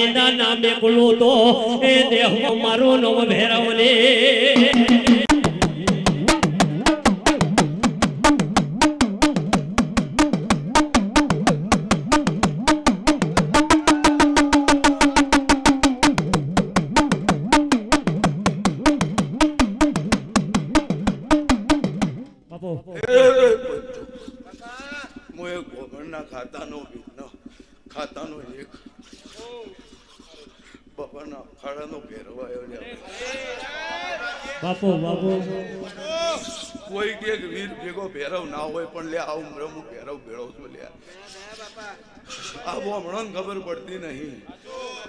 ના નામે કુલું તો એ દેહ મારું નવ ભેરવને ખાતાનો એક બાપાના ખાડાનો પહેરવાયો બાપો બાપો કોઈ કે વીર ભેગો ભેરવ ના હોય પણ લે આવું બ્રહ્મ ભેરવ ભેળવ છું લે આવો હમણાં ખબર પડતી નહીં